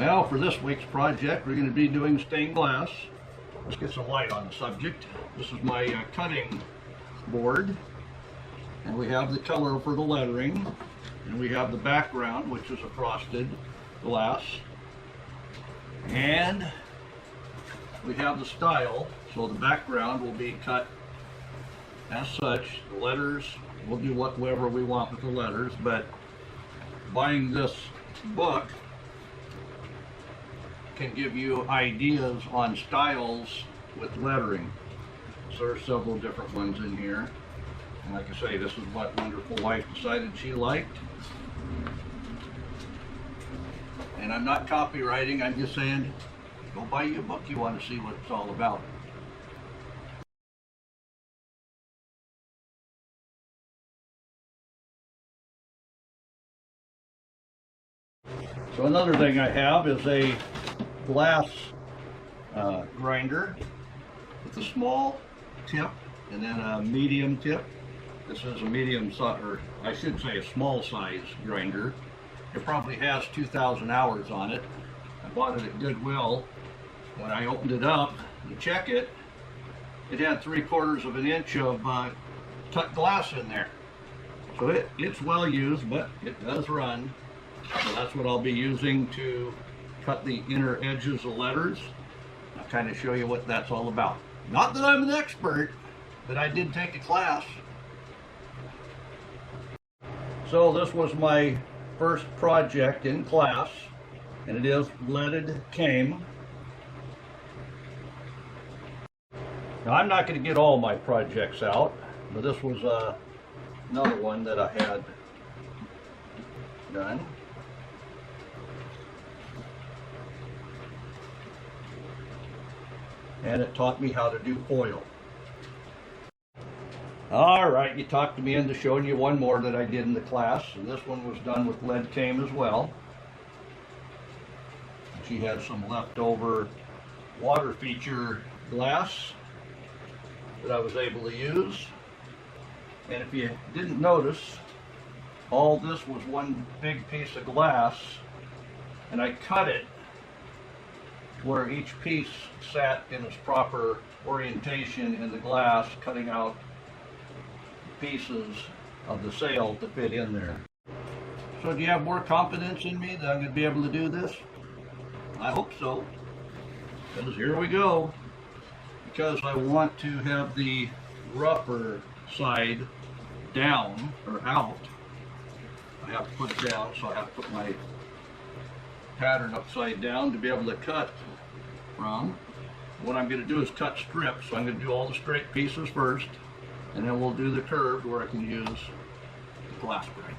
Well, for this week's project, we're going to be doing stained glass. Let's get some light on the subject. This is my cutting board, and we have the color for the lettering, and we have the background, which is a frosted glass, and we have the style. So the background will be cut as such. The letters, we'll do whatever we want with the letters, but buying this book can give you ideas on styles with lettering. So there's several different ones in here. And like I say, this is what wonderful wife decided she liked. And I'm not copywriting, I'm just saying, go buy you a book you want to see what it's all about. So another thing I have is a glass grinder with a small tip and then a medium tip. This is a medium size, or I should say a small size grinder. It probably has 2,000 hours on it. I bought it at Goodwill. When I opened it up to check it, it had 3/4 of an inch of cut glass in there. So it's well used, but it does run. So that's what I'll be using to cut the inner edges of letters. I'll kind of show you what that's all about. Not that I'm an expert, but I did take a class. So this was my first project in class, and it is leaded cane. Now I'm not going to get all my projects out, but this was another one that I had done. And it taught me how to do foil. All right, you talked me into showing you one more that I did in the class, and this one was done with lead cane as well. She had some leftover water feature glass that I was able to use. And if you didn't notice, all this was one big piece of glass, and I cut it where each piece sat in its proper orientation in the glass, cutting out pieces of the sail to fit in there. So do you have more confidence in me that I'm going to be able to do this? I hope so, because here we go. Because I want to have the rougher side down or out, I have to put it down, so I have to put my pattern upside down to be able to cut from. What I'm going to do is cut strips, so I'm going to do all the straight pieces first, and then we'll do the curved where I can use the glass grinder.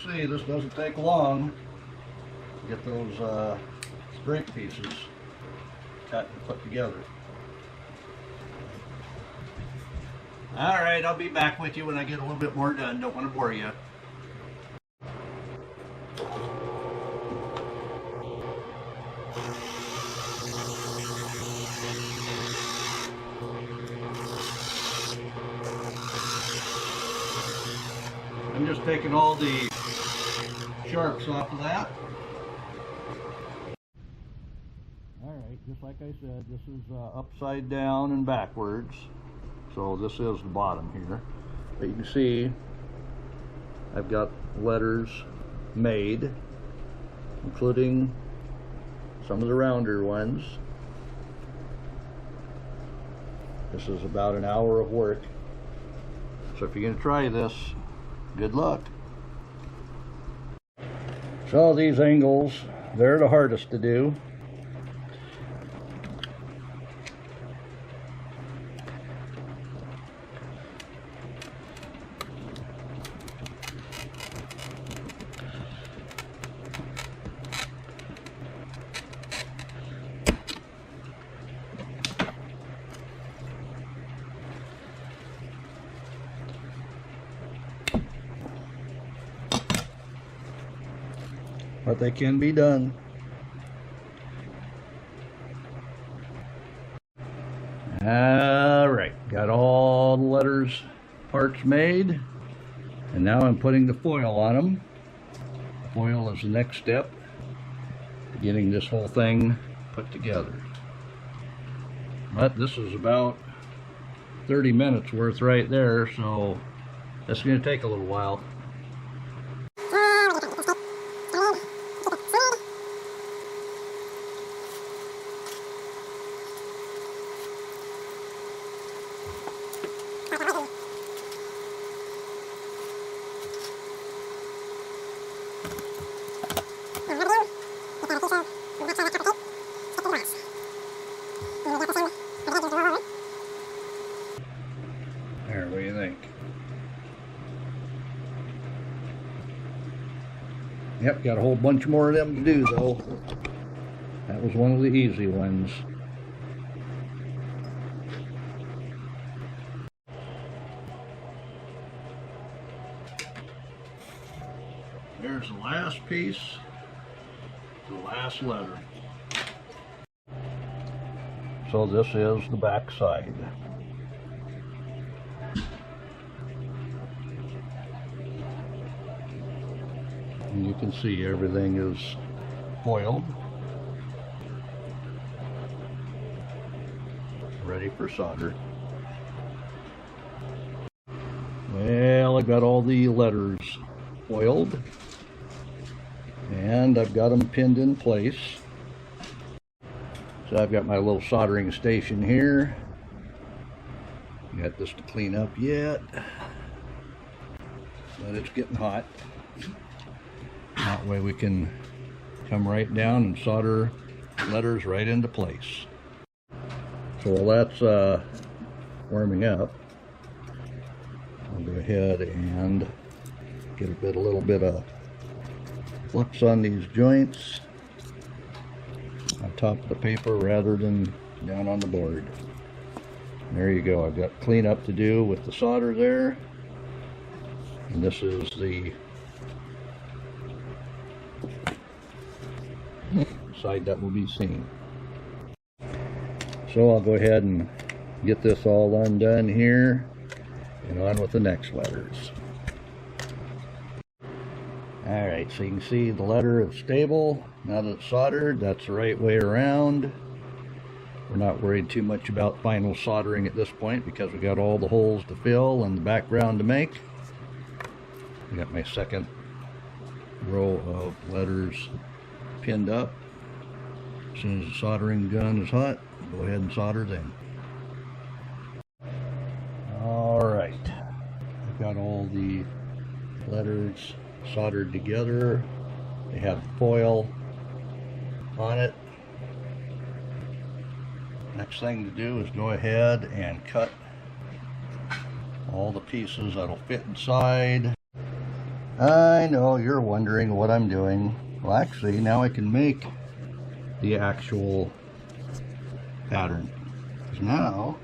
See, this doesn't take long to get those straight pieces cut and put together. All right, I'll be back with you when I get a little bit more done. Don't want to bore you. I'm just taking all the sharps off of that. Alright, just like I said, this is upside down and backwards. So this is the bottom here. But you can see I've got letters made, including some of the rounder ones. This is about an hour of work. So if you're going to try this, good luck. So these angles, they're the hardest to do. but they can be done. Alright, got all the letters parts made, and now I'm putting the foil on them. Foil is the next step to getting this whole thing put together. But this is about 30 minutes worth right there, so that's going to take a little while. There, what do you think? Yep, got a whole bunch more of them to do though. That was one of the easy ones. There's the last piece, the last letter. So this is the back side. And you can see everything is foiled, ready for solder. Well, I got all the letters foiled, and I've got them pinned in place. So I've got my little soldering station here. Got this to clean up yet, but it's getting hot. That way we can come right down and solder letters right into place. So while that's warming up, I'll go ahead and get a little bit of flux on these joints on top of the paper rather than down on the board. There you go. I've got cleanup to do with the solder there, and this is the side that will be seen. So I'll go ahead and get this all undone here and on with the next letters. Alright, so you can see the letter is stable. Now that it's soldered, that's the right way around. We're not worried too much about final soldering at this point because we got all the holes to fill and the background to make. I got my second row of letters pinned up. As soon as the soldering gun is hot, go ahead and solder them. Alright, I've got all the letters soldered together. They have foil on it. Next thing to do is go ahead and cut all the pieces that'll fit inside. I know you're wondering what I'm doing. Well, actually, now I can make the actual pattern. Because now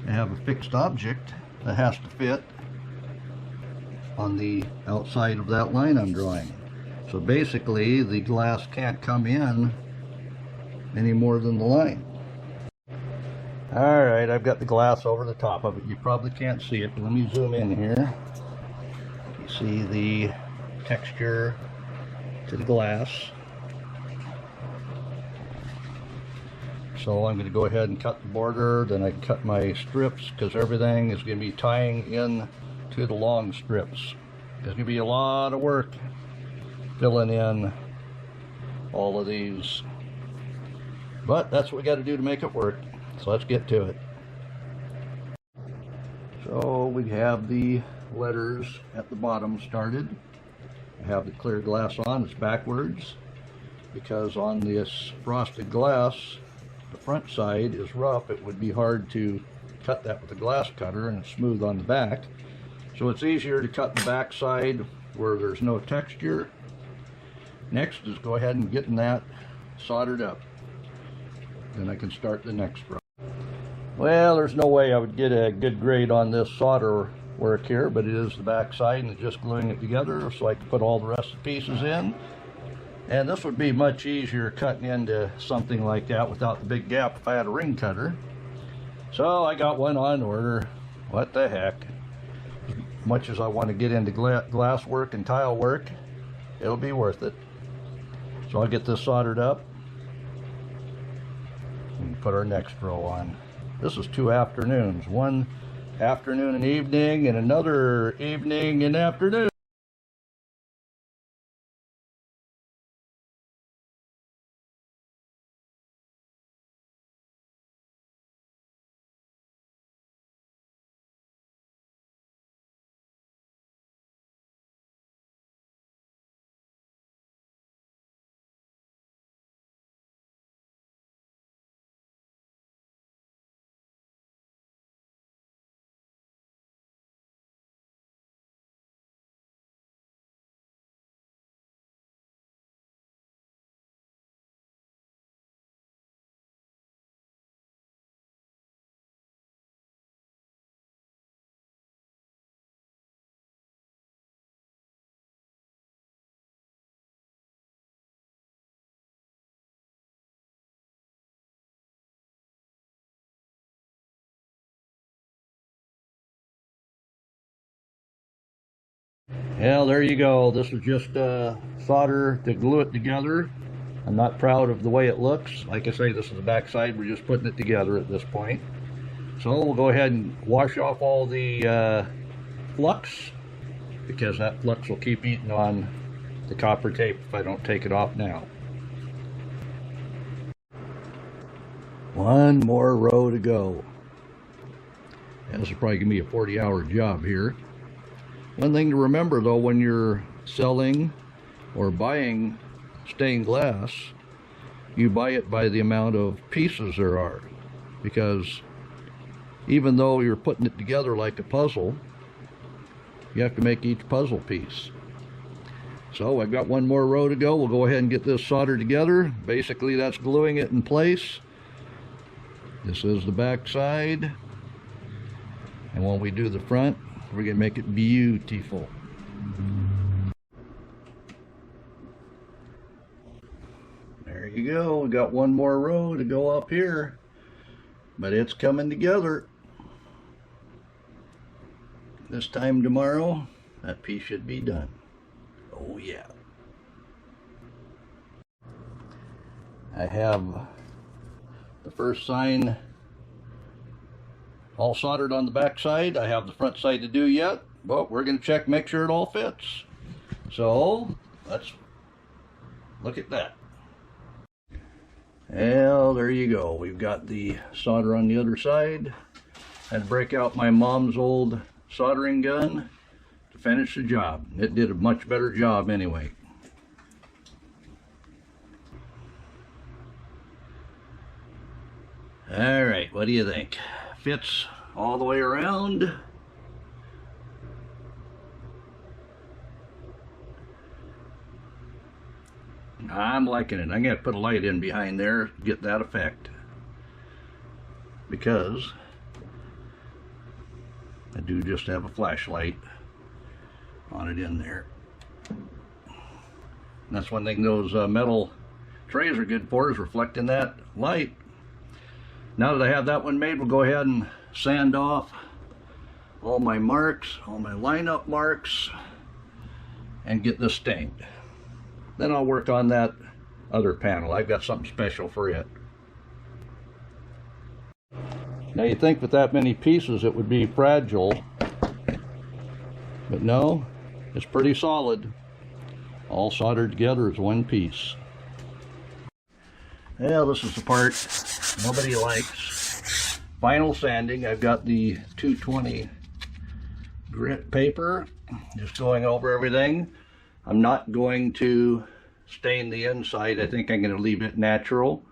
I have a fixed object that has to fit on the outside of that line I'm drawing. So basically, the glass can't come in any more than the line. Alright, I've got the glass over the top of it. You probably can't see it, but let me zoom in here. You see the texture to the glass. So I'm going to go ahead and cut the border, then I can cut my strips because everything is going to be tying in to the long strips. There's going to be a lot of work filling in all of these, but that's what we got to do to make it work. So let's get to it. So we have the letters at the bottom started. I have the clear glass on. It's backwards because on this frosted glass the front side is rough. It would be hard to cut that with a glass cutter, and it's smooth on the back. So it's easier to cut the back side where there's no texture. Next is go ahead and getting that soldered up. Then I can start the next row. Well, there's no way I would get a good grade on this solder work here, but it is the back side and just gluing it together so I can put all the rest of the pieces in And this would be much easier cutting into something like that without the big gap if I had a ring cutter. So I got one on order. What the heck. As much as I want to get into glass work and tile work, it'll be worth it. So I'll get this soldered up and put our next row on. This is 2 afternoons. One afternoon and evening and another evening and afternoon. Well, there you go. This is just solder to glue it together. I'm not proud of the way it looks. Like I say, this is the back side. We're just putting it together at this point. So we'll go ahead and wash off all the flux, because that flux will keep eating on the copper tape if I don't take it off now. One more row to go. And this is probably going to be a 40-hour job here. One thing to remember though, when you're selling or buying stained glass, you buy it by the amount of pieces there are, because even though you're putting it together like a puzzle, you have to make each puzzle piece. So I've got one more row to go. We'll go ahead and get this soldered together. Basically that's gluing it in place. This is the back side, and when we do the front, we're going to make it beautiful. There you go. We got one more row to go up here, but it's coming together. This time tomorrow, that piece should be done. Oh yeah. I have the first sign all soldered on the back side. I have the front side to do yet, but we're going to check, make sure it all fits. So let's look at that. Well, there you go. We've got the solder on the other side. I had to break out my mom's old soldering gun to finish the job. It did a much better job anyway. All right, what do you think? Fits all the way around. I'm liking it. I'm going to put a light in behind there to get that effect, because I do just have a flashlight on it in there. And that's one thing those metal trays are good for, is reflecting that light. Now that I have that one made, we'll go ahead and sand off all my marks, all my lineup marks, and get this stained. Then I'll work on that other panel. I've got something special for it. Now you'd think with that many pieces it would be fragile, but no, it's pretty solid. All soldered together as one piece. Well, this is the part nobody likes. Final sanding. I've got the 220 grit paper, just going over everything. I'm not going to stain the inside. I think I'm going to leave it natural,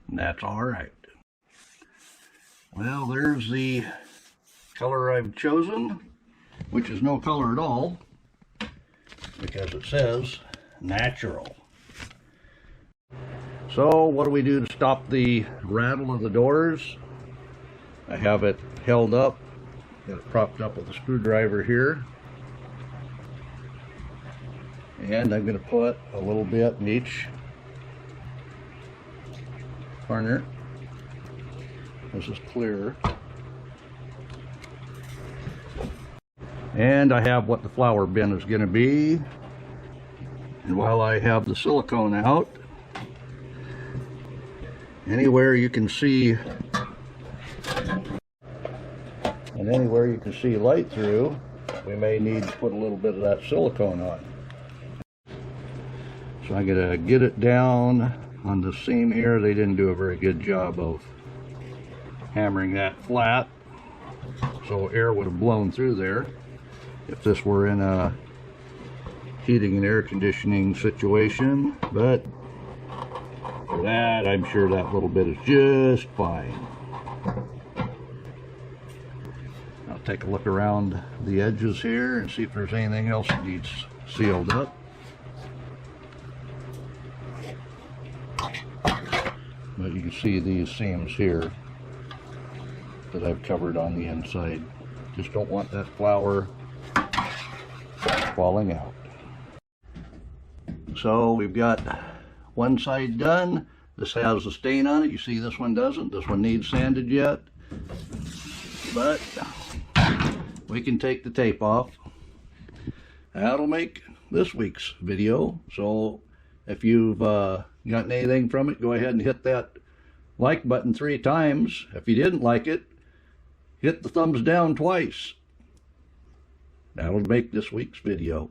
and that's all right. Well, there's the color I've chosen, which is no color at all, because it says natural. So what do we do to stop the rattle of the doors? I have it held up, got it propped up with a screwdriver here, And I'm going to put a little bit in each corner. This is clear. And I have what the flour bin is going to be. And while I have the silicone out, anywhere you can see light through, we may need to put a little bit of that silicone on. So I'm going to get it down on the seam here. They didn't do a very good job of hammering that flat, so air would have blown through there if this were in a heating and air conditioning situation, but for that, I'm sure that little bit is just fine. I'll take a look around the edges here and see if there's anything else that needs sealed up. But you can see these seams here that I've covered on the inside. Just don't want that flour falling out. So we've got one side done. This has a stain on it. You see this one doesn't. This one needs sanded yet. But we can take the tape off. That'll make this week's video. So if you've gotten anything from it, go ahead and hit that like button 3 times. If you didn't like it, hit the thumbs down twice. That'll make this week's video.